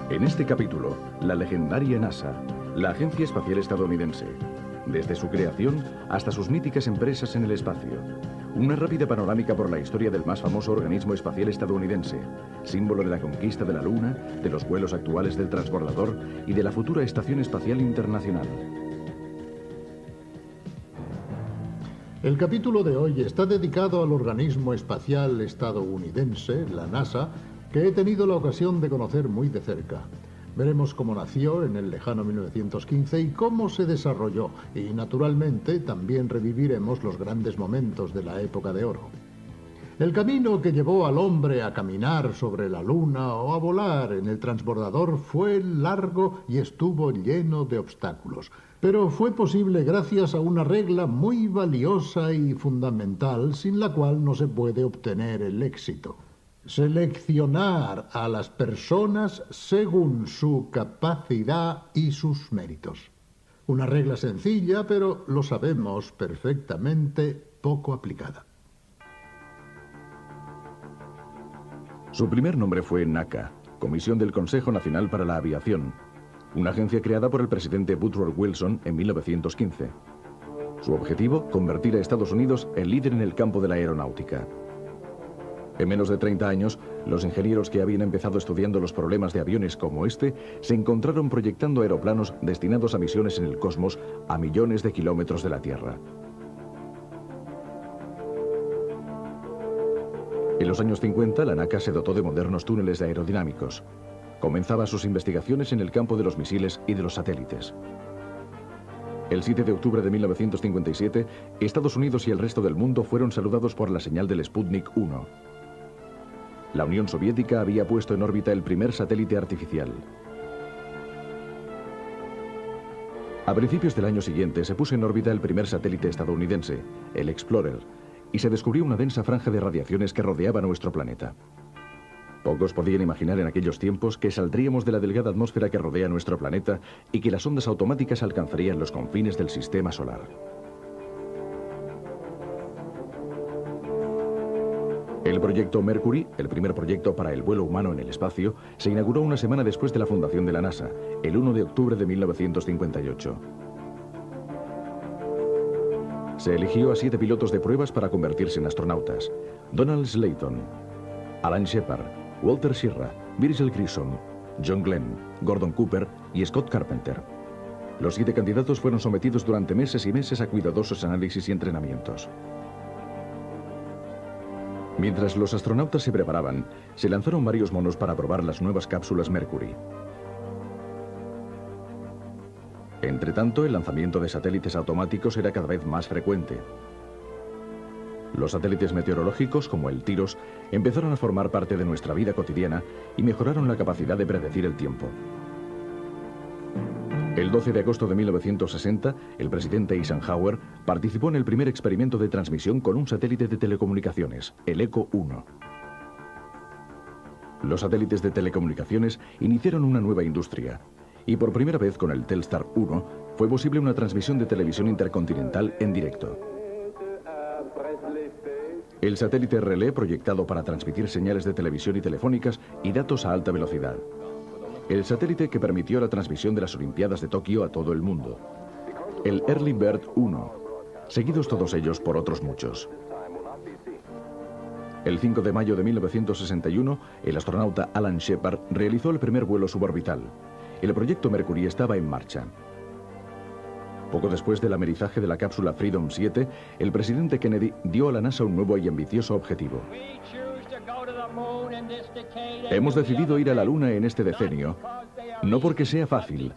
En este capítulo, la legendaria NASA, la agencia espacial estadounidense. Desde su creación hasta sus míticas empresas en el espacio. Una rápida panorámica por la historia del más famoso organismo espacial estadounidense, símbolo de la conquista de la Luna, de los vuelos actuales del transbordador y de la futura Estación Espacial Internacional. El capítulo de hoy está dedicado al organismo espacial estadounidense, la NASA, que he tenido la ocasión de conocer muy de cerca. Veremos cómo nació en el lejano 1915 y cómo se desarrolló, y naturalmente también reviviremos los grandes momentos de la época de oro. El camino que llevó al hombre a caminar sobre la Luna o a volar en el transbordador fue largo y estuvo lleno de obstáculos. Pero fue posible gracias a una regla muy valiosa y fundamental sin la cual no se puede obtener el éxito. Seleccionar a las personas según su capacidad y sus méritos. Una regla sencilla, pero lo sabemos perfectamente, poco aplicada. Su primer nombre fue NACA, Comisión del Consejo Nacional para la Aviación, una agencia creada por el presidente Woodrow Wilson en 1915. Su objetivo, convertir a Estados Unidos en líder en el campo de la aeronáutica. En menos de 30 años, los ingenieros que habían empezado estudiando los problemas de aviones como este, se encontraron proyectando aeroplanos destinados a misiones en el cosmos a millones de kilómetros de la Tierra. En los años 50, la NACA se dotó de modernos túneles aerodinámicos. Comenzaba sus investigaciones en el campo de los misiles y de los satélites. El 7 de octubre de 1957, Estados Unidos y el resto del mundo fueron saludados por la señal del Sputnik 1. La Unión Soviética había puesto en órbita el primer satélite artificial. A principios del año siguiente se puso en órbita el primer satélite estadounidense, el Explorer, y se descubrió una densa franja de radiaciones que rodeaba nuestro planeta. Pocos podían imaginar en aquellos tiempos que saldríamos de la delgada atmósfera que rodea nuestro planeta y que las ondas automáticas alcanzarían los confines del sistema solar. El proyecto Mercury, el primer proyecto para el vuelo humano en el espacio, se inauguró una semana después de la fundación de la NASA, el 1 de octubre de 1958. Se eligió a 7 pilotos de pruebas para convertirse en astronautas: Donald Slayton, Alan Shepard, Walter Schirra, Virgil Grissom, John Glenn, Gordon Cooper y Scott Carpenter. Los 7 candidatos fueron sometidos durante meses y meses a cuidadosos análisis y entrenamientos. Mientras los astronautas se preparaban, se lanzaron varios monos para probar las nuevas cápsulas Mercury. Entretanto, el lanzamiento de satélites automáticos era cada vez más frecuente. Los satélites meteorológicos, como el TIROS, empezaron a formar parte de nuestra vida cotidiana y mejoraron la capacidad de predecir el tiempo. El 12 de agosto de 1960, el presidente Eisenhower participó en el primer experimento de transmisión con un satélite de telecomunicaciones, el ECO 1. Los satélites de telecomunicaciones iniciaron una nueva industria, y por primera vez con el Telstar 1 fue posible una transmisión de televisión intercontinental en directo. El satélite Relé, proyectado para transmitir señales de televisión y telefónicas y datos a alta velocidad. El satélite que permitió la transmisión de las Olimpiadas de Tokio a todo el mundo. El Early Bird 1, seguidos todos ellos por otros muchos. El 5 de mayo de 1961, el astronauta Alan Shepard realizó el primer vuelo suborbital. El proyecto Mercury estaba en marcha. Poco después del amerizaje de la cápsula Freedom 7, el presidente Kennedy dio a la NASA un nuevo y ambicioso objetivo. Hemos decidido ir a la Luna en este decenio, no porque sea fácil,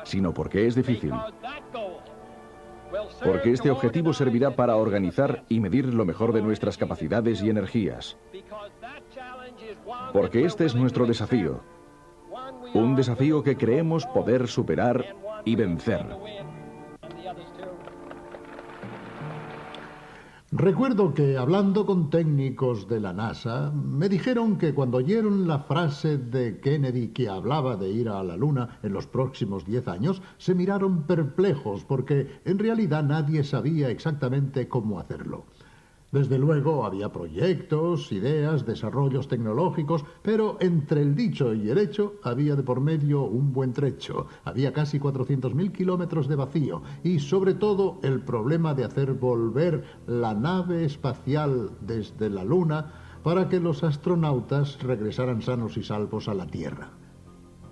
sino porque es difícil. Porque este objetivo servirá para organizar y medir lo mejor de nuestras capacidades y energías. Porque este es nuestro desafío. Un desafío que creemos poder superar y vencer. Recuerdo que, hablando con técnicos de la NASA, me dijeron que cuando oyeron la frase de Kennedy que hablaba de ir a la Luna en los próximos 10 años, se miraron perplejos porque en realidad nadie sabía exactamente cómo hacerlo. Desde luego había proyectos, ideas, desarrollos tecnológicos, pero entre el dicho y el hecho había de por medio un buen trecho. Había casi 400.000 kilómetros de vacío y sobre todo el problema de hacer volver la nave espacial desde la Luna para que los astronautas regresaran sanos y salvos a la Tierra.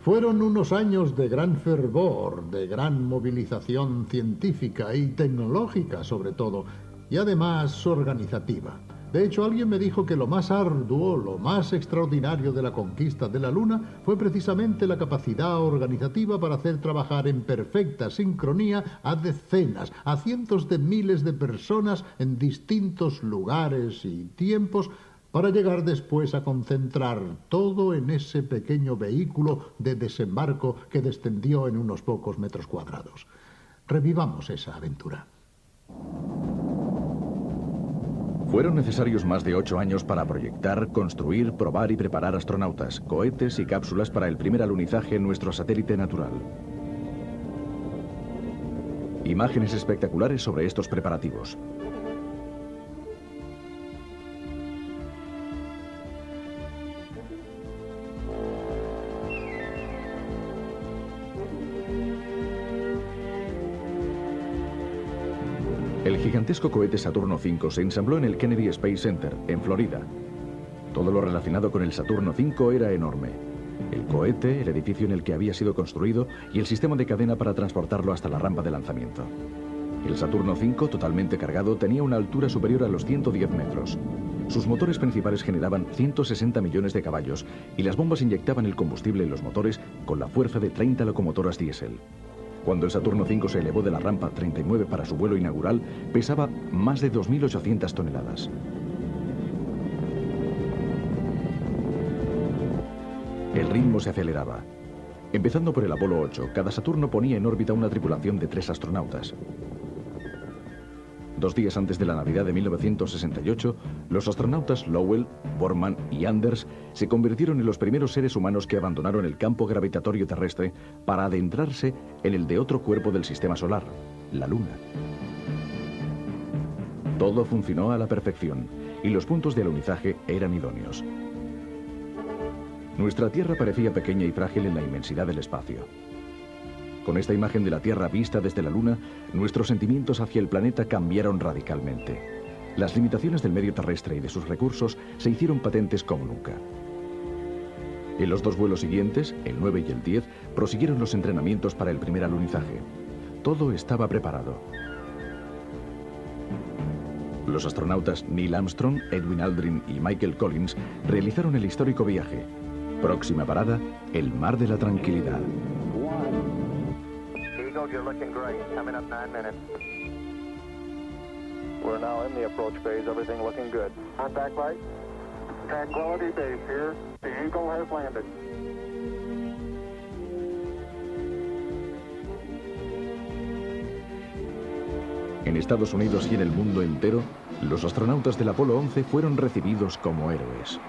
Fueron unos años de gran fervor, de gran movilización científica y tecnológica sobre todo, y además organizativa. De hecho, alguien me dijo que lo más arduo, lo más extraordinario de la conquista de la Luna fue precisamente la capacidad organizativa para hacer trabajar en perfecta sincronía a decenas, a cientos de miles de personas en distintos lugares y tiempos para llegar después a concentrar todo en ese pequeño vehículo de desembarco que descendió en unos pocos metros cuadrados. Revivamos esa aventura. Fueron necesarios más de 8 años para proyectar, construir, probar y preparar astronautas, cohetes y cápsulas para el primer alunizaje en nuestro satélite natural. Imágenes espectaculares sobre estos preparativos. El gigantesco cohete Saturno V se ensambló en el Kennedy Space Center, en Florida. Todo lo relacionado con el Saturno V era enorme. El cohete, el edificio en el que había sido construido y el sistema de cadena para transportarlo hasta la rampa de lanzamiento. El Saturno V, totalmente cargado, tenía una altura superior a los 110 metros. Sus motores principales generaban 160 millones de caballos y las bombas inyectaban el combustible en los motores con la fuerza de 30 locomotoras diésel. Cuando el Saturno V se elevó de la rampa 39 para su vuelo inaugural, pesaba más de 2.800 toneladas. El ritmo se aceleraba. Empezando por el Apolo 8, cada Saturno ponía en órbita una tripulación de 3 astronautas. 2 días antes de la Navidad de 1968, los astronautas Lowell, Borman y Anders se convirtieron en los primeros seres humanos que abandonaron el campo gravitatorio terrestre para adentrarse en el de otro cuerpo del sistema solar, la Luna. Todo funcionó a la perfección y los puntos de alunizaje eran idóneos. Nuestra Tierra parecía pequeña y frágil en la inmensidad del espacio. Con esta imagen de la Tierra vista desde la Luna, nuestros sentimientos hacia el planeta cambiaron radicalmente. Las limitaciones del medio terrestre y de sus recursos se hicieron patentes como nunca. En los 2 vuelos siguientes, el 9 y el 10, prosiguieron los entrenamientos para el primer alunizaje. Todo estaba preparado. Los astronautas Neil Armstrong, Edwin Aldrin y Michael Collins realizaron el histórico viaje. Próxima parada, el Mar de la Tranquilidad. You're looking great. Coming up 9 minutes. We're now in the approach phase. Everything looking good. Contact light. Tranquility Base here. The Eagle has landed. En Estados Unidos y en el mundo entero, los astronautas del Apolo 11 fueron recibidos como héroes.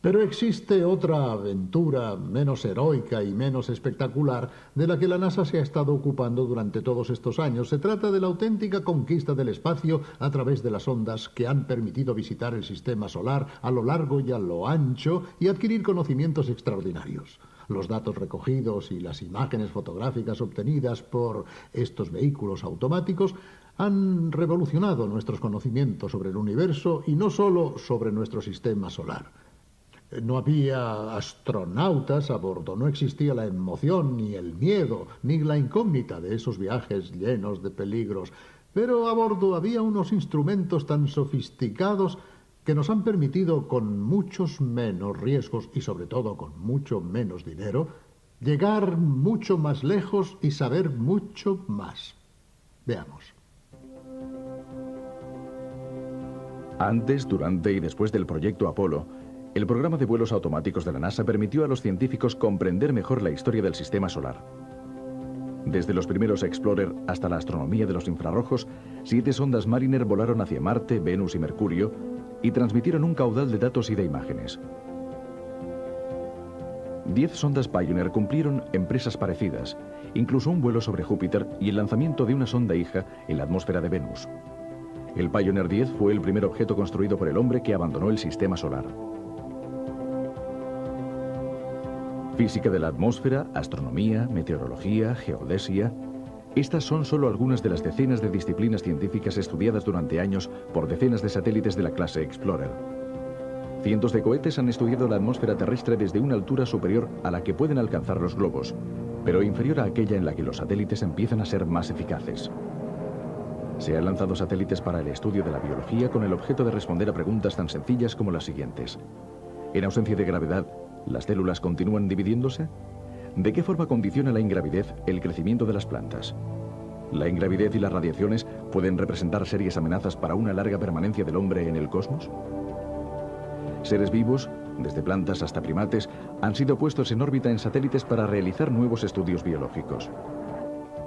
Pero existe otra aventura menos heroica y menos espectacular de la que la NASA se ha estado ocupando durante todos estos años. Se trata de la auténtica conquista del espacio a través de las ondas que han permitido visitar el sistema solar a lo largo y a lo ancho y adquirir conocimientos extraordinarios. Los datos recogidos y las imágenes fotográficas obtenidas por estos vehículos automáticos han revolucionado nuestros conocimientos sobre el universo y no solo sobre nuestro sistema solar. No había astronautas a bordo, no existía la emoción, ni el miedo, ni la incógnita de esos viajes llenos de peligros. Pero a bordo había unos instrumentos tan sofisticados que nos han permitido, con muchos menos riesgos y sobre todo con mucho menos dinero, llegar mucho más lejos y saber mucho más. Veamos. Antes, durante y después del proyecto Apolo, el programa de vuelos automáticos de la NASA permitió a los científicos comprender mejor la historia del sistema solar. Desde los primeros Explorer hasta la astronomía de los infrarrojos, 7 sondas Mariner volaron hacia Marte, Venus y Mercurio y transmitieron un caudal de datos y de imágenes. 10 sondas Pioneer cumplieron empresas parecidas, incluso un vuelo sobre Júpiter y el lanzamiento de una sonda hija en la atmósfera de Venus. El Pioneer 10 fue el primer objeto construido por el hombre que abandonó el sistema solar. Física de la atmósfera, astronomía, meteorología, geodesia... Estas son solo algunas de las decenas de disciplinas científicas estudiadas durante años por decenas de satélites de la clase Explorer. Cientos de cohetes han estudiado la atmósfera terrestre desde una altura superior a la que pueden alcanzar los globos, pero inferior a aquella en la que los satélites empiezan a ser más eficaces. Se han lanzado satélites para el estudio de la biología con el objeto de responder a preguntas tan sencillas como las siguientes. En ausencia de gravedad, ¿las células continúan dividiéndose? ¿De qué forma condiciona la ingravidez el crecimiento de las plantas? ¿La ingravidez y las radiaciones pueden representar serias amenazas para una larga permanencia del hombre en el cosmos? Seres vivos, desde plantas hasta primates, han sido puestos en órbita en satélites para realizar nuevos estudios biológicos.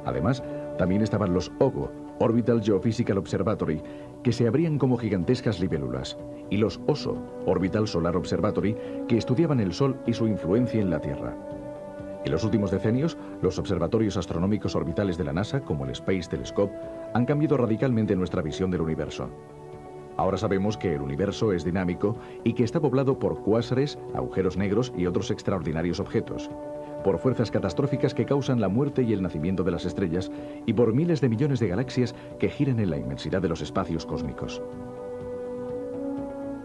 Además, también estaban los OGO, Orbital Geophysical Observatory, que se abrían como gigantescas libélulas, y los OSO, Orbital Solar Observatory, que estudiaban el Sol y su influencia en la Tierra. En los últimos decenios, los observatorios astronómicos orbitales de la NASA, como el Space Telescope, han cambiado radicalmente nuestra visión del universo. Ahora sabemos que el universo es dinámico y que está poblado por cuásares, agujeros negros y otros extraordinarios objetos, por fuerzas catastróficas que causan la muerte y el nacimiento de las estrellas, y por miles de millones de galaxias que giran en la inmensidad de los espacios cósmicos.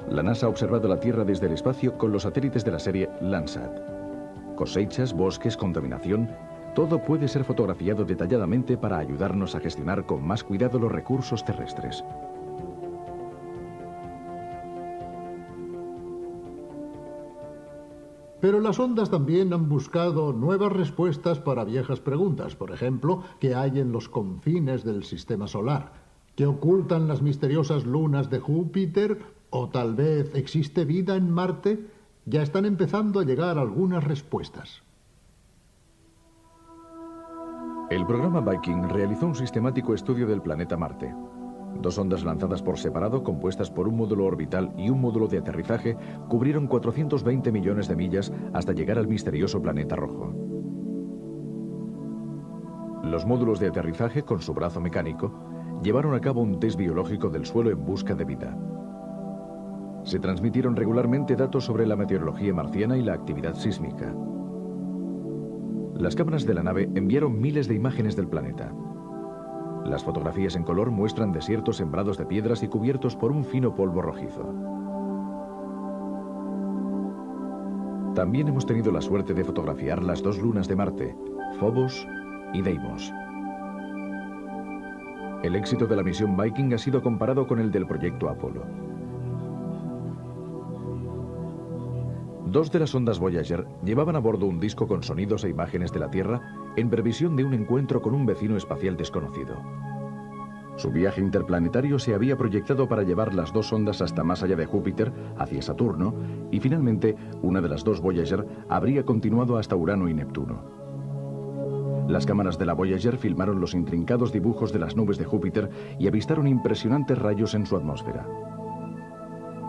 La NASA ha observado la Tierra desde el espacio con los satélites de la serie Landsat. Cosechas, bosques, contaminación, todo puede ser fotografiado detalladamente para ayudarnos a gestionar con más cuidado los recursos terrestres. Pero las ondas también han buscado nuevas respuestas para viejas preguntas. Por ejemplo, ¿qué hay en los confines del sistema solar? ¿Qué ocultan las misteriosas lunas de Júpiter? ¿O tal vez existe vida en Marte? Ya están empezando a llegar algunas respuestas. El programa Viking realizó un sistemático estudio del planeta Marte. 2 sondas lanzadas por separado, compuestas por un módulo orbital y un módulo de aterrizaje, cubrieron 420 millones de millas hasta llegar al misterioso planeta rojo. Los módulos de aterrizaje, con su brazo mecánico, llevaron a cabo un test biológico del suelo en busca de vida. Se transmitieron regularmente datos sobre la meteorología marciana y la actividad sísmica. Las cámaras de la nave enviaron miles de imágenes del planeta. Las fotografías en color muestran desiertos sembrados de piedras y cubiertos por un fino polvo rojizo. También hemos tenido la suerte de fotografiar las 2 lunas de Marte, Phobos y Deimos. El éxito de la misión Viking ha sido comparado con el del proyecto Apolo. 2 de las ondas Voyager llevaban a bordo un disco con sonidos e imágenes de la Tierra en previsión de un encuentro con un vecino espacial desconocido. Su viaje interplanetario se había proyectado para llevar las 2 ondas hasta más allá de Júpiter, hacia Saturno, y finalmente una de las 2 Voyager habría continuado hasta Urano y Neptuno. Las cámaras de la Voyager filmaron los intrincados dibujos de las nubes de Júpiter y avistaron impresionantes rayos en su atmósfera.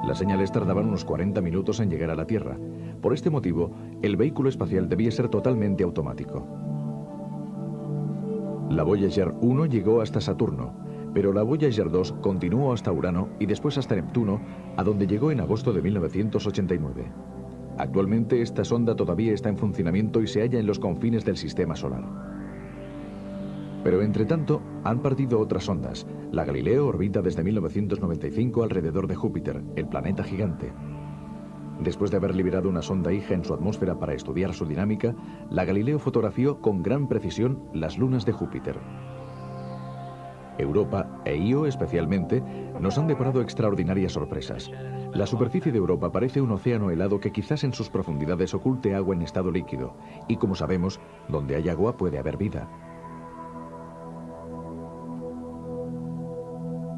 Las señales tardaban unos 40 minutos en llegar a la Tierra. Por este motivo, el vehículo espacial debía ser totalmente automático. La Voyager 1 llegó hasta Saturno, pero la Voyager 2 continuó hasta Urano y después hasta Neptuno, a donde llegó en agosto de 1989. Actualmente esta sonda todavía está en funcionamiento y se halla en los confines del sistema solar. Pero entre tanto, han partido otras sondas. La Galileo orbita desde 1995 alrededor de Júpiter, el planeta gigante. Después de haber liberado una sonda hija en su atmósfera para estudiar su dinámica, la Galileo fotografió con gran precisión las lunas de Júpiter. Europa, e Io especialmente, nos han deparado extraordinarias sorpresas. La superficie de Europa parece un océano helado que quizás en sus profundidades oculte agua en estado líquido, y como sabemos, donde hay agua puede haber vida.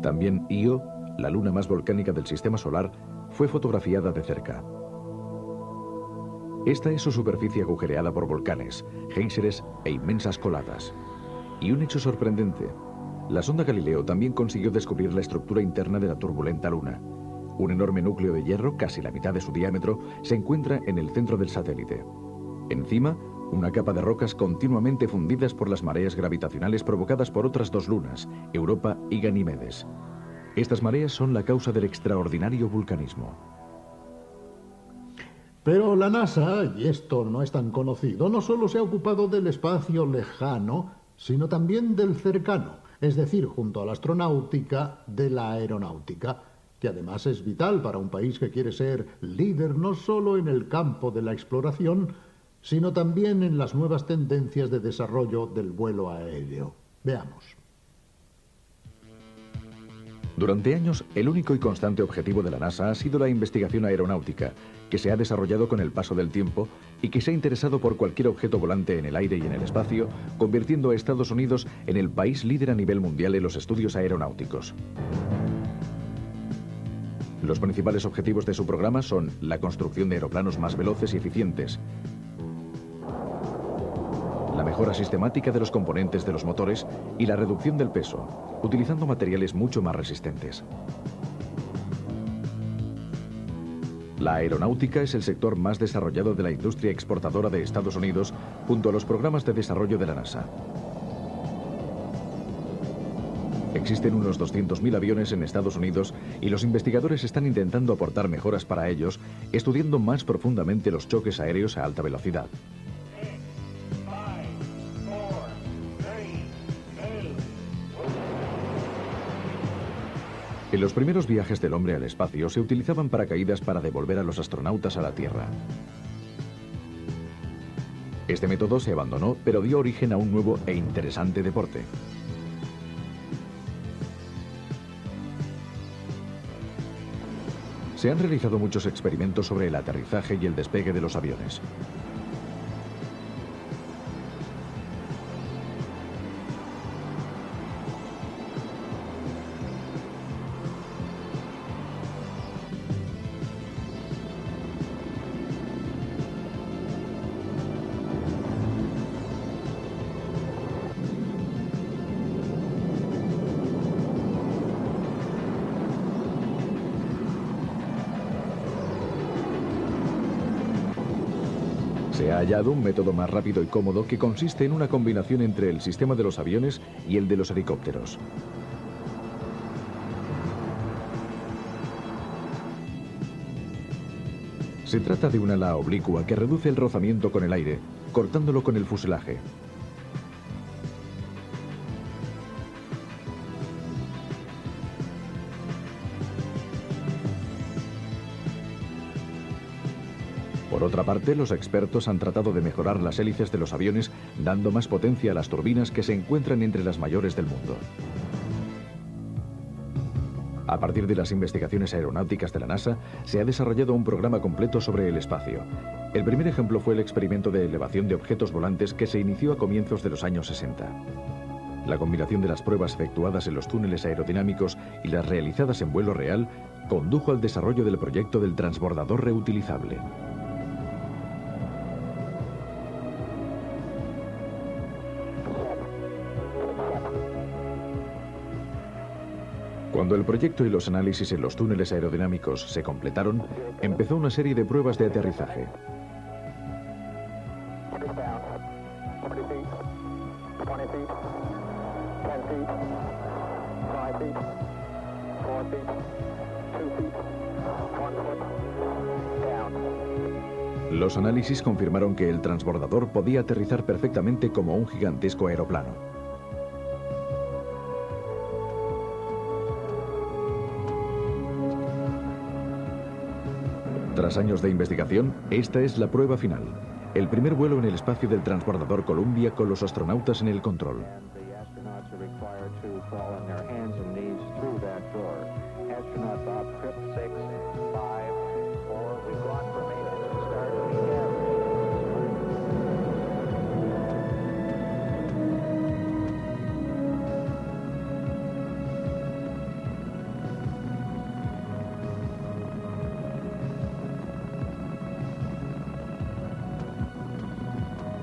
También Io, la luna más volcánica del sistema solar, fue fotografiada de cerca. Esta es su superficie agujereada por volcanes, géiseres e inmensas coladas. Y un hecho sorprendente: la sonda Galileo también consiguió descubrir la estructura interna de la turbulenta luna. Un enorme núcleo de hierro, casi la mitad de su diámetro, se encuentra en el centro del satélite. Encima, una capa de rocas continuamente fundidas por las mareas gravitacionales provocadas por otras dos lunas, Europa y Ganímedes. Estas mareas son la causa del extraordinario vulcanismo. Pero la NASA, y esto no es tan conocido, no solo se ha ocupado del espacio lejano, sino también del cercano, es decir, junto a la astronáutica, de la aeronáutica, que además es vital para un país que quiere ser líder no solo en el campo de la exploración, sino también en las nuevas tendencias de desarrollo del vuelo aéreo. Veamos. Durante años, el único y constante objetivo de la NASA ha sido la investigación aeronáutica, que se ha desarrollado con el paso del tiempo y que se ha interesado por cualquier objeto volante en el aire y en el espacio, convirtiendo a Estados Unidos en el país líder a nivel mundial en los estudios aeronáuticos. Los principales objetivos de su programa son la construcción de aeroplanos más veloces y eficientes, la mejora sistemática de los componentes de los motores y la reducción del peso, utilizando materiales mucho más resistentes. La aeronáutica es el sector más desarrollado de la industria exportadora de Estados Unidos, junto a los programas de desarrollo de la NASA. Existen unos 200.000 aviones en Estados Unidos y los investigadores están intentando aportar mejoras para ellos, estudiando más profundamente los choques aéreos a alta velocidad. En los primeros viajes del hombre al espacio se utilizaban paracaídas para devolver a los astronautas a la Tierra. Este método se abandonó, pero dio origen a un nuevo e interesante deporte. Se han realizado muchos experimentos sobre el aterrizaje y el despegue de los aviones. Se ha hallado un método más rápido y cómodo que consiste en una combinación entre el sistema de los aviones y el de los helicópteros. Se trata de una ala oblicua que reduce el rozamiento con el aire, cortándolo con el fuselaje. Por otra parte, los expertos han tratado de mejorar las hélices de los aviones, dando más potencia a las turbinas que se encuentran entre las mayores del mundo. A partir de las investigaciones aeronáuticas de la NASA, se ha desarrollado un programa completo sobre el espacio. El primer ejemplo fue el experimento de elevación de objetos volantes que se inició a comienzos de los años 60. La combinación de las pruebas efectuadas en los túneles aerodinámicos y las realizadas en vuelo real condujo al desarrollo del proyecto del transbordador reutilizable. Cuando el proyecto y los análisis en los túneles aerodinámicos se completaron, empezó una serie de pruebas de aterrizaje. Los análisis confirmaron que el transbordador podía aterrizar perfectamente como un gigantesco aeroplano. Tras años de investigación, esta es la prueba final. El primer vuelo en el espacio del transbordador Columbia con los astronautas en el control.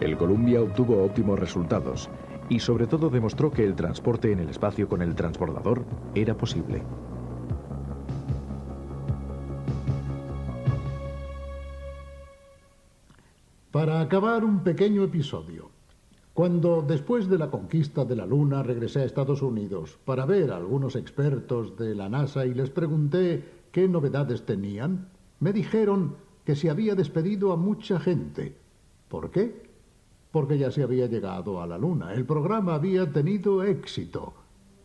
El Columbia obtuvo óptimos resultados y sobre todo demostró que el transporte en el espacio con el transbordador era posible. Para acabar, un pequeño episodio. Cuando, después de la conquista de la Luna, regresé a Estados Unidos para ver a algunos expertos de la NASA y les pregunté qué novedades tenían, me dijeron que se había despedido a mucha gente. ¿Por qué? Porque ya se había llegado a la Luna. El programa había tenido éxito.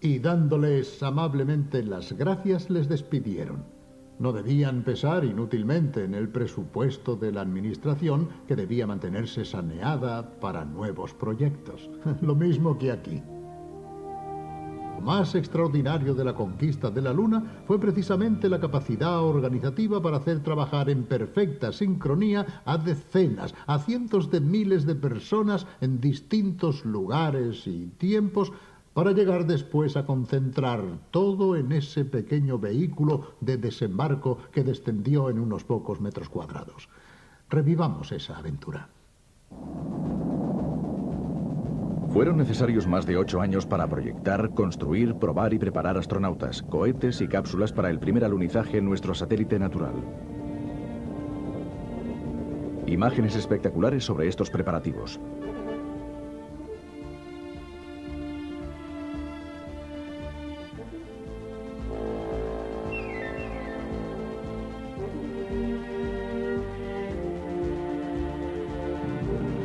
Y dándoles amablemente las gracias, les despidieron. No debían pesar inútilmente en el presupuesto de la administración, que debía mantenerse saneada para nuevos proyectos. Lo mismo que aquí. Lo más extraordinario de la conquista de la Luna fue precisamente la capacidad organizativa para hacer trabajar en perfecta sincronía a decenas, a cientos de miles de personas en distintos lugares y tiempos, para llegar después a concentrar todo en ese pequeño vehículo de desembarco que descendió en unos pocos metros cuadrados. Revivamos esa aventura. Fueron necesarios más de 8 años para proyectar, construir, probar y preparar astronautas, cohetes y cápsulas para el primer alunizaje en nuestro satélite natural. Imágenes espectaculares sobre estos preparativos.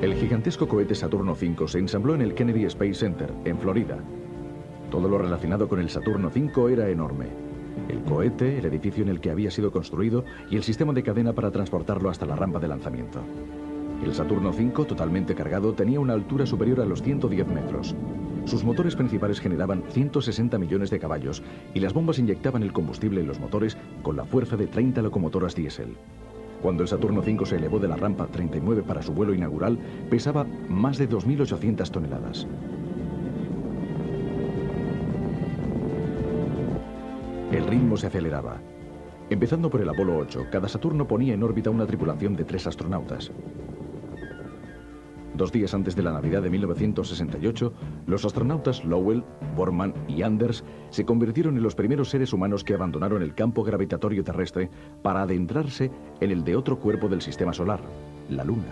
El gigantesco cohete Saturno V se ensambló en el Kennedy Space Center, en Florida. Todo lo relacionado con el Saturno V era enorme. El cohete, el edificio en el que había sido construido y el sistema de cadena para transportarlo hasta la rampa de lanzamiento. El Saturno V, totalmente cargado, tenía una altura superior a los 110 metros. Sus motores principales generaban 160 millones de caballos y las bombas inyectaban el combustible en los motores con la fuerza de 30 locomotoras diésel. Cuando el Saturno V se elevó de la rampa 39 para su vuelo inaugural, pesaba más de 2.800 toneladas. El ritmo se aceleraba. Empezando por el Apolo 8, cada Saturno ponía en órbita una tripulación de 3 astronautas. 2 días antes de la Navidad de 1968, los astronautas Lowell, Borman y Anders se convirtieron en los primeros seres humanos que abandonaron el campo gravitatorio terrestre para adentrarse en el de otro cuerpo del sistema solar, la Luna.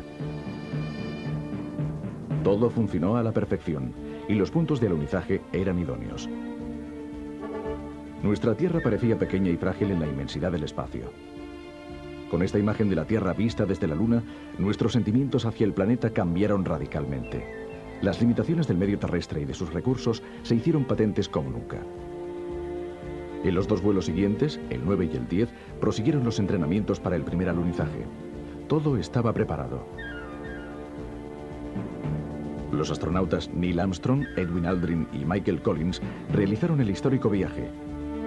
Todo funcionó a la perfección y los puntos de alunizaje eran idóneos. Nuestra Tierra parecía pequeña y frágil en la inmensidad del espacio. Con esta imagen de la Tierra vista desde la Luna, nuestros sentimientos hacia el planeta cambiaron radicalmente. Las limitaciones del medio terrestre y de sus recursos se hicieron patentes como nunca. En los 2 vuelos siguientes, el 9 y el 10, prosiguieron los entrenamientos para el primer alunizaje. Todo estaba preparado. Los astronautas Neil Armstrong, Edwin Aldrin y Michael Collins realizaron el histórico viaje.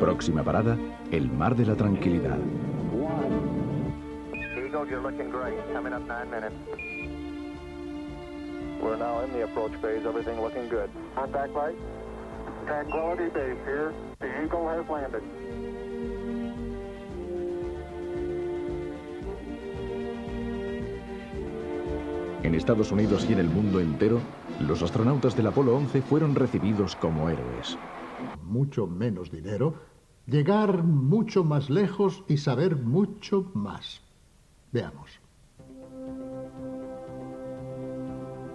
Próxima parada, el Mar de la Tranquilidad. You're looking great. Coming up 9 minutes. We're now in the approach phase. Everything looking good. Contact light. Tranquility Base here. The Eagle has landed. En Estados Unidos y en el mundo entero, los astronautas del Apolo 11 fueron recibidos como héroes. Mucho menos dinero, llegar mucho más lejos y saber mucho más. Veamos.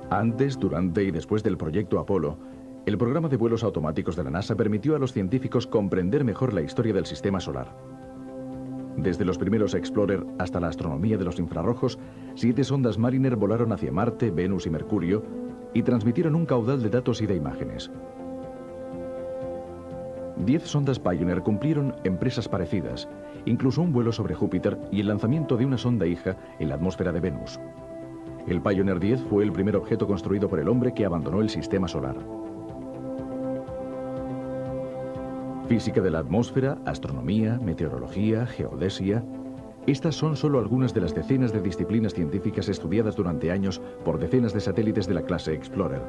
Antes, durante y después del proyecto Apolo, el programa de vuelos automáticos de la NASA permitió a los científicos comprender mejor la historia del sistema solar. Desde los primeros Explorer hasta la astronomía de los infrarrojos, 7 sondas Mariner volaron hacia Marte, Venus y Mercurio y transmitieron un caudal de datos y de imágenes. 10 sondas Pioneer cumplieron empresas parecidas, incluso un vuelo sobre Júpiter y el lanzamiento de una sonda hija en la atmósfera de Venus. El Pioneer 10 fue el primer objeto construido por el hombre que abandonó el sistema solar. Física de la atmósfera, astronomía, meteorología, geodesia... Estas son solo algunas de las decenas de disciplinas científicas estudiadas durante años por decenas de satélites de la clase Explorer.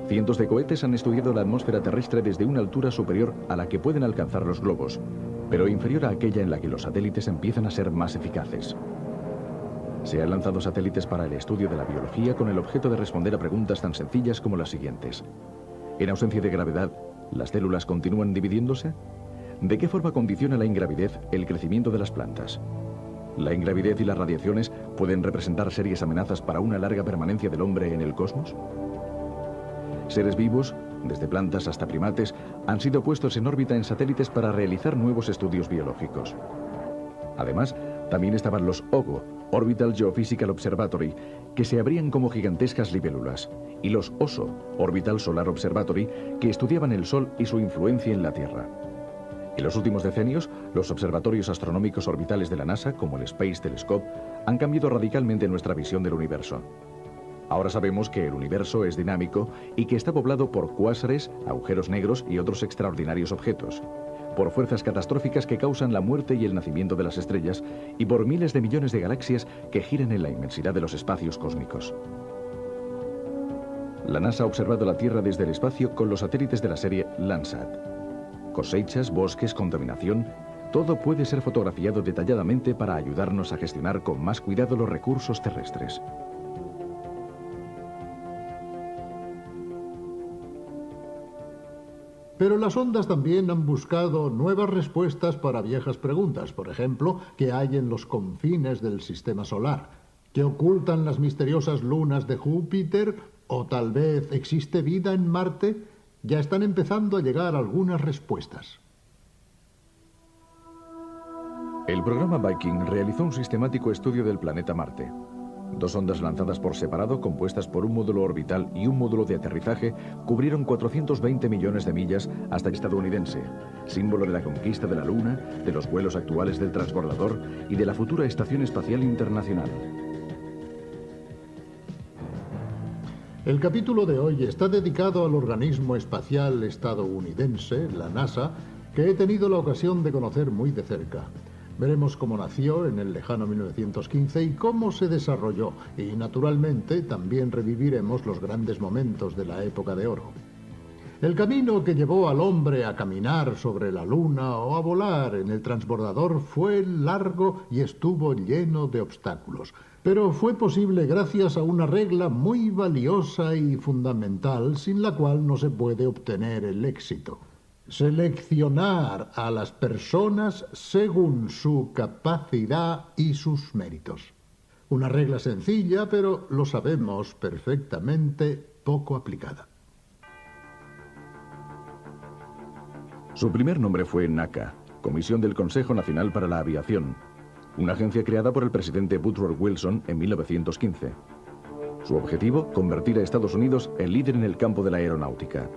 Cientos de cohetes han estudiado la atmósfera terrestre desde una altura superior a la que pueden alcanzar los globos, pero inferior a aquella en la que los satélites empiezan a ser más eficaces. Se han lanzado satélites para el estudio de la biología con el objeto de responder a preguntas tan sencillas como las siguientes. En ausencia de gravedad, ¿las células continúan dividiéndose? ¿De qué forma condiciona la ingravidez el crecimiento de las plantas? ¿La ingravidez y las radiaciones pueden representar serias amenazas para una larga permanencia del hombre en el cosmos? Seres vivos, desde plantas hasta primates, han sido puestos en órbita en satélites para realizar nuevos estudios biológicos. Además, también estaban los OGO, Orbital Geophysical Observatory, que se abrían como gigantescas libélulas, y los OSO, Orbital Solar Observatory, que estudiaban el Sol y su influencia en la Tierra. En los últimos decenios, los observatorios astronómicos orbitales de la NASA, como el Space Telescope, han cambiado radicalmente nuestra visión del universo. Ahora sabemos que el universo es dinámico y que está poblado por cuásares, agujeros negros y otros extraordinarios objetos, por fuerzas catastróficas que causan la muerte y el nacimiento de las estrellas, y por miles de millones de galaxias que giran en la inmensidad de los espacios cósmicos. La NASA ha observado la Tierra desde el espacio con los satélites de la serie Landsat. Cosechas, bosques, contaminación, todo puede ser fotografiado detalladamente para ayudarnos a gestionar con más cuidado los recursos terrestres. Pero las ondas también han buscado nuevas respuestas para viejas preguntas. Por ejemplo, ¿qué hay en los confines del sistema solar? ¿Qué ocultan las misteriosas lunas de Júpiter? ¿O tal vez existe vida en Marte? Ya están empezando a llegar algunas respuestas. El programa Viking realizó un sistemático estudio del planeta Marte. 2 ondas lanzadas por separado, compuestas por un módulo orbital y un módulo de aterrizaje, cubrieron 420 millones de millas hasta el estadounidense, símbolo de la conquista de la Luna, de los vuelos actuales del transbordador y de la futura Estación Espacial Internacional. El capítulo de hoy está dedicado al organismo espacial estadounidense, la NASA, que he tenido la ocasión de conocer muy de cerca. Veremos cómo nació en el lejano 1915 y cómo se desarrolló, y naturalmente también reviviremos los grandes momentos de la época de oro. El camino que llevó al hombre a caminar sobre la Luna o a volar en el transbordador fue largo y estuvo lleno de obstáculos. Pero fue posible gracias a una regla muy valiosa y fundamental, sin la cual no se puede obtener el éxito. Seleccionar a las personas según su capacidad y sus méritos. Una regla sencilla, pero lo sabemos perfectamente, poco aplicada. Su primer nombre fue NACA, Comisión del Consejo Nacional para la Aviación, una agencia creada por el presidente Woodrow Wilson en 1915. Su objetivo, convertir a Estados Unidos en líder en el campo de la aeronáutica.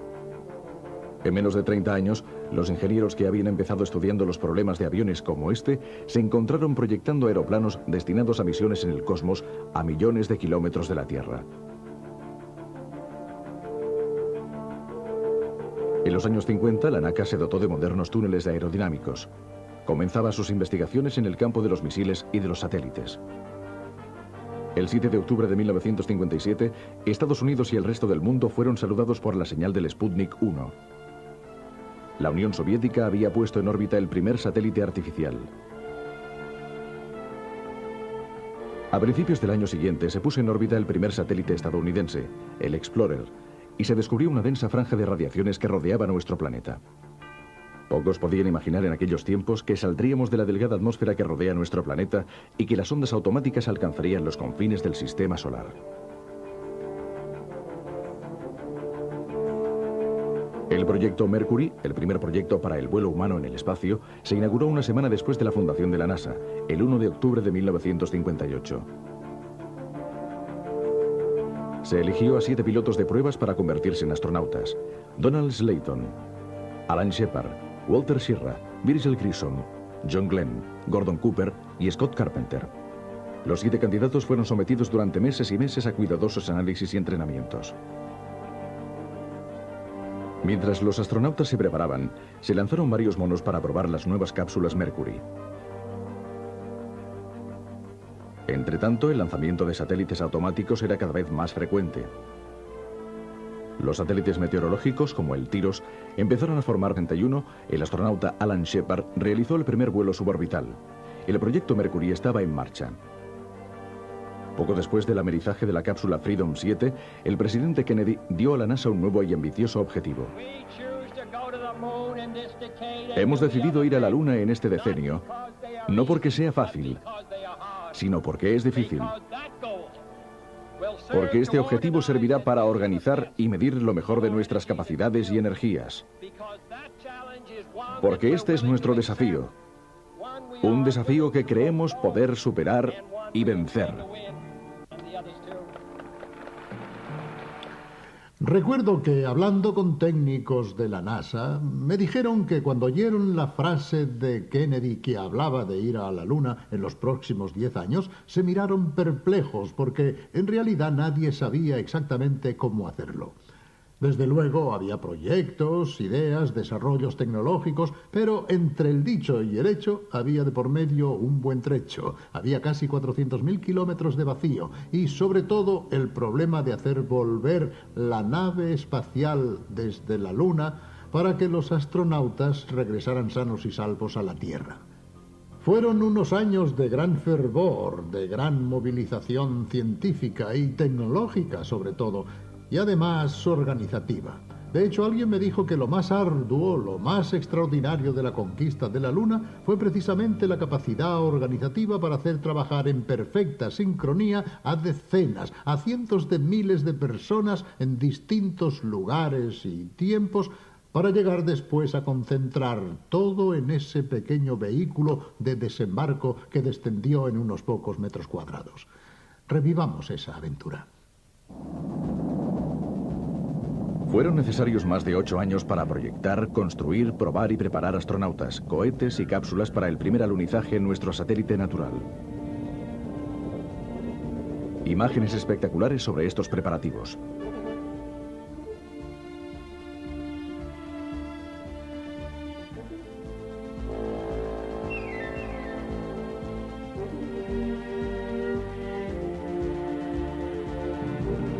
En menos de 30 años, los ingenieros que habían empezado estudiando los problemas de aviones como este, se encontraron proyectando aeroplanos destinados a misiones en el cosmos a millones de kilómetros de la Tierra. En los años 50, la NACA se dotó de modernos túneles aerodinámicos. Comenzaba sus investigaciones en el campo de los misiles y de los satélites. El 7 de octubre de 1957, Estados Unidos y el resto del mundo fueron saludados por la señal del Sputnik 1. La Unión Soviética había puesto en órbita el primer satélite artificial. A principios del año siguiente se puso en órbita el primer satélite estadounidense, el Explorer, y se descubrió una densa franja de radiaciones que rodeaba nuestro planeta. Pocos podían imaginar en aquellos tiempos que saldríamos de la delgada atmósfera que rodea nuestro planeta y que las ondas automáticas alcanzarían los confines del sistema solar. El proyecto Mercury, el primer proyecto para el vuelo humano en el espacio, se inauguró una semana después de la fundación de la NASA, el 1 de octubre de 1958. Se eligió a 7 pilotos de pruebas para convertirse en astronautas: Donald Slayton, Alan Shepard, Walter Schirra, Virgil Grissom, John Glenn, Gordon Cooper y Scott Carpenter. Los 7 candidatos fueron sometidos durante meses y meses a cuidadosos análisis y entrenamientos. Mientras los astronautas se preparaban, se lanzaron varios monos para probar las nuevas cápsulas Mercury. Entretanto, el lanzamiento de satélites automáticos era cada vez más frecuente. Los satélites meteorológicos, como el TIROS, empezaron a formar. En 1961, el astronauta Alan Shepard realizó el primer vuelo suborbital. El proyecto Mercury estaba en marcha. Poco después del amerizaje de la cápsula Freedom 7, el presidente Kennedy dio a la NASA un nuevo y ambicioso objetivo. Hemos decidido ir a la Luna en este decenio, no porque sea fácil, sino porque es difícil. Porque este objetivo servirá para organizar y medir lo mejor de nuestras capacidades y energías. Porque este es nuestro desafío. Un desafío que creemos poder superar y vencer. Recuerdo que, hablando con técnicos de la NASA, me dijeron que cuando oyeron la frase de Kennedy que hablaba de ir a la Luna en los próximos 10 años, se miraron perplejos porque en realidad nadie sabía exactamente cómo hacerlo. Desde luego había proyectos, ideas, desarrollos tecnológicos, pero entre el dicho y el hecho había de por medio un buen trecho. Había casi 400.000 kilómetros de vacío y, sobre todo, el problema de hacer volver la nave espacial desde la Luna para que los astronautas regresaran sanos y salvos a la Tierra. Fueron unos años de gran fervor, de gran movilización científica y tecnológica, sobre todo, y además organizativa. De hecho, alguien me dijo que lo más arduo, lo más extraordinario de la conquista de la Luna fue precisamente la capacidad organizativa para hacer trabajar en perfecta sincronía a decenas, a cientos de miles de personas en distintos lugares y tiempos para llegar después a concentrar todo en ese pequeño vehículo de desembarco que descendió en unos pocos metros cuadrados. Revivamos esa aventura. Fueron necesarios más de 8 años para proyectar, construir, probar y preparar astronautas, cohetes y cápsulas para el primer alunizaje en nuestro satélite natural. Imágenes espectaculares sobre estos preparativos.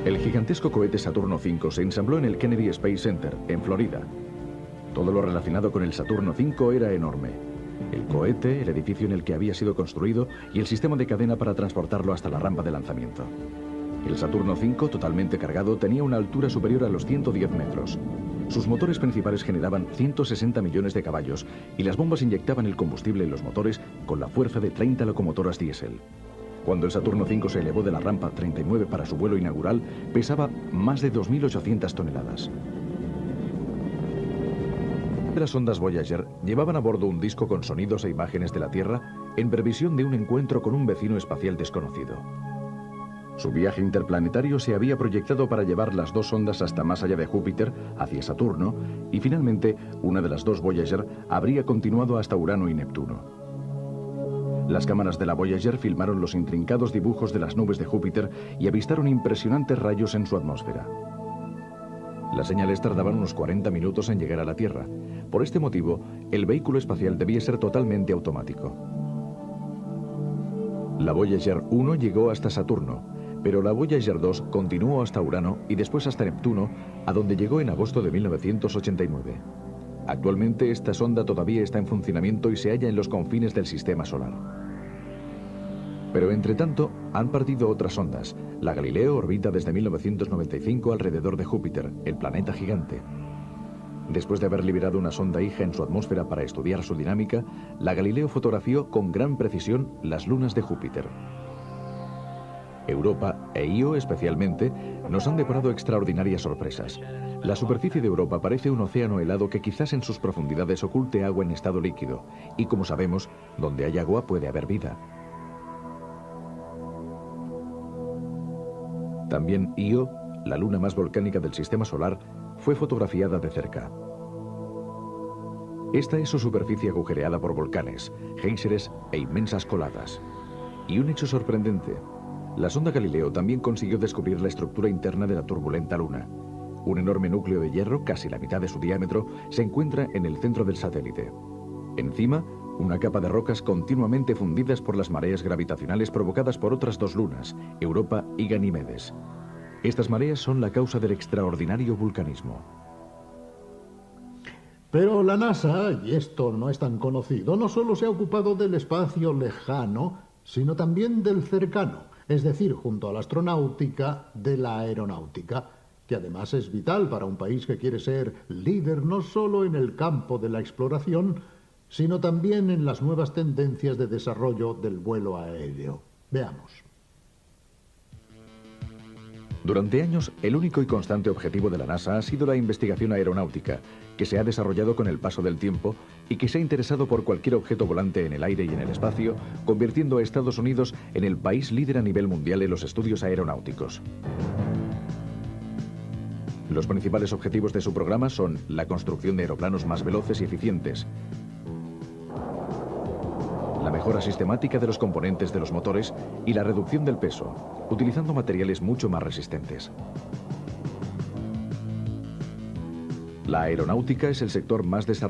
El gigantesco cohete Saturno V se ensambló en el Kennedy Space Center, en Florida. Todo lo relacionado con el Saturno V era enorme. El cohete, el edificio en el que había sido construido y el sistema de cadena para transportarlo hasta la rampa de lanzamiento. El Saturno V, totalmente cargado, tenía una altura superior a los 110 metros. Sus motores principales generaban 160 millones de caballos y las bombas inyectaban el combustible en los motores con la fuerza de 30 locomotoras diésel. Cuando el Saturno V se elevó de la rampa 39 para su vuelo inaugural, pesaba más de 2.800 toneladas. Las sondas Voyager llevaban a bordo un disco con sonidos e imágenes de la Tierra en previsión de un encuentro con un vecino espacial desconocido. Su viaje interplanetario se había proyectado para llevar las dos sondas hasta más allá de Júpiter, hacia Saturno, y finalmente una de las dos Voyager habría continuado hasta Urano y Neptuno. Las cámaras de la Voyager filmaron los intrincados dibujos de las nubes de Júpiter y avistaron impresionantes rayos en su atmósfera. Las señales tardaban unos 40 minutos en llegar a la Tierra. Por este motivo, el vehículo espacial debía ser totalmente automático. La Voyager 1 llegó hasta Saturno, pero la Voyager 2 continuó hasta Urano y después hasta Neptuno, a donde llegó en agosto de 1989. Actualmente esta sonda todavía está en funcionamiento y se halla en los confines del sistema solar. Pero entre tanto han partido otras sondas. La Galileo orbita desde 1995 alrededor de Júpiter, el planeta gigante. Después de haber liberado una sonda hija en su atmósfera para estudiar su dinámica, la Galileo fotografió con gran precisión las lunas de Júpiter. Europa e Io especialmente nos han deparado extraordinarias sorpresas. La superficie de Europa parece un océano helado que quizás en sus profundidades oculte agua en estado líquido, y como sabemos, donde hay agua puede haber vida. También Io, la luna más volcánica del sistema solar, fue fotografiada de cerca. Esta es su superficie agujereada por volcanes, géiseres e inmensas coladas. Y un hecho sorprendente, la sonda Galileo también consiguió descubrir la estructura interna de la turbulenta luna. Un enorme núcleo de hierro, casi la mitad de su diámetro, se encuentra en el centro del satélite. Encima, una capa de rocas continuamente fundidas por las mareas gravitacionales provocadas por otras dos lunas, Europa y Ganímedes. Estas mareas son la causa del extraordinario vulcanismo. Pero la NASA, y esto no es tan conocido, no solo se ha ocupado del espacio lejano, sino también del cercano, es decir, junto a la astronáutica, de la aeronáutica, que además es vital para un país que quiere ser líder no solo en el campo de la exploración, sino también en las nuevas tendencias de desarrollo del vuelo aéreo. Veamos. Durante años, el único y constante objetivo de la NASA ha sido la investigación aeronáutica, que se ha desarrollado con el paso del tiempo y que se ha interesado por cualquier objeto volante en el aire y en el espacio, convirtiendo a Estados Unidos en el país líder a nivel mundial en los estudios aeronáuticos. Los principales objetivos de su programa son la construcción de aeroplanos más veloces y eficientes, la mejora sistemática de los componentes de los motores y la reducción del peso, utilizando materiales mucho más resistentes. La aeronáutica es el sector más desarrollado